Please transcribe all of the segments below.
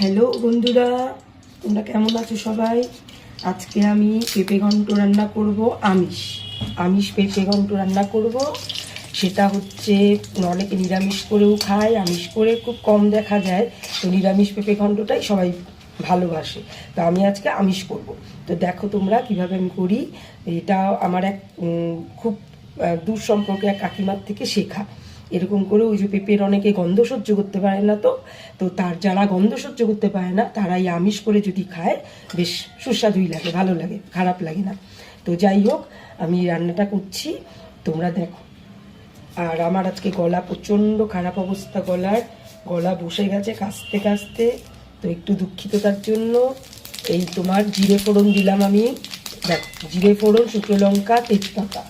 Hello বন্ধুরা, তোমরা কেমন আছো সবাই? আজকে আমি পেঁপে ঘন্ট রান্না করব। আমিষ পেঁপে ঘন্ট রান্না করব। সেটা হচ্ছে অনেকে নিরামিষ করেও খায়, আমিষ করে খুব কম দেখা যায়। তো নিরামিষ পেঁপে ঘন্টটাই সবাই ভালোবাসে। তো আমি আজকে আমিষ করব। তো দেখো তোমরা কিভাবে আমি করি। এটা আমার এক খুব দূর সম্পর্কে এক কাকিমার থেকে শেখা। এরকম করে ওই যে পেঁপের অনেকে গন্ধ সহ্য করতে পারে না, তো তার যারা গন্ধ সহ্য করতে পারে না তারা এই আমিষ করে যদি খায় বেশ সুস্বাদুই লাগে, ভালো লাগে, খারাপ লাগে না। তো যাই হোক, আমি রান্নাটা করছি, তোমরা দেখো। আর আমার আজকে গলা প্রচণ্ড খারাপ অবস্থা, গলা বসে গেছে কাশতে কাশতে। তো একটু দুঃখিত তার জন্য। এই তোমার জিরে ফোড়ন দিলাম আমি, দেখ, জিরে ফোড়ন, শুকনো লঙ্কা, তেজপাতা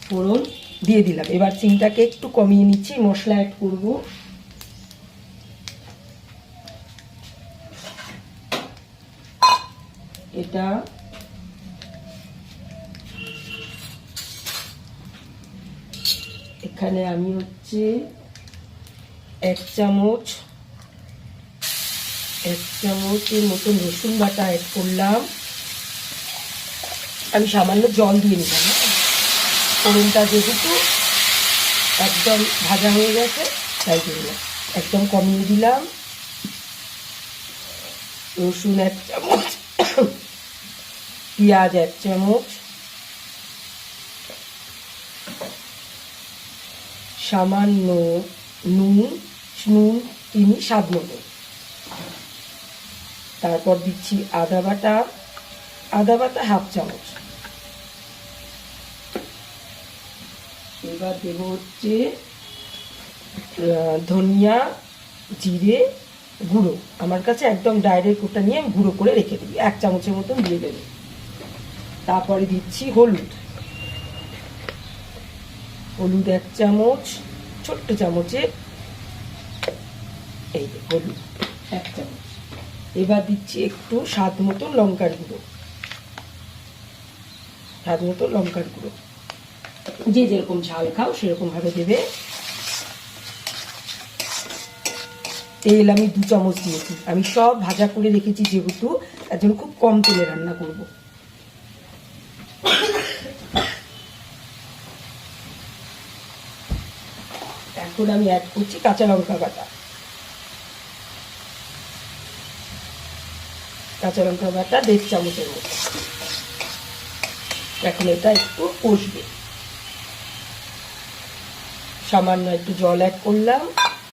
ফোড়ন দিয়ে দিলাম। এবার চিনিটাকে একটু কমিয়ে নিচ্ছি, মশলা অ্যাড করব। এটা এখানে আমি হচ্ছে এক চামচের মতন রসুন বাটা অ্যাড করলাম। আমি সামান্য জল দিয়ে নিলাম। ফোড়নটা যেহেতু একদম ভাজা হয়ে গেছে তাই জন্য একদম কমিয়ে দিলাম। রসুন 1 চামচ, পেঁয়াজ 1 চামচ, সামান্য নুন চিনি স্বাদ মতো। তারপর দিচ্ছি আদা বাটা 1/2 চামচ। এবার দেবো হচ্ছে ধনিয়া জিরে গুঁড়ো। আমার কাছে একদম ডাইরেক্ট ওটা নিয়ে আমি গুঁড়ো করে রেখে দিই, 1 চামচের মতন দিয়ে দেবো। তারপরে দিচ্ছি হলুদ 1 চামচ, ছোট্ট চামচে, এই হলুদ 1 চামচ। এবার দিচ্ছি একটু স্বাদ মতো লঙ্কার গুঁড়ো, যে যেরকম ঝাল খাও সেরকম ভাবে দেবে। তেল আমি 2 চামচ দিয়েছি। আমি সব ভাজা করে রেখেছি যেহেতু, তার জন্য খুব কম তেলে রান্না করব। এখন আমি অ্যাড করছি কাঁচা লঙ্কা বাটা। দেড় চামচের মতো। এখন এটা একটু কষবে। সামান্য একটু জল অ্যাড করলাম।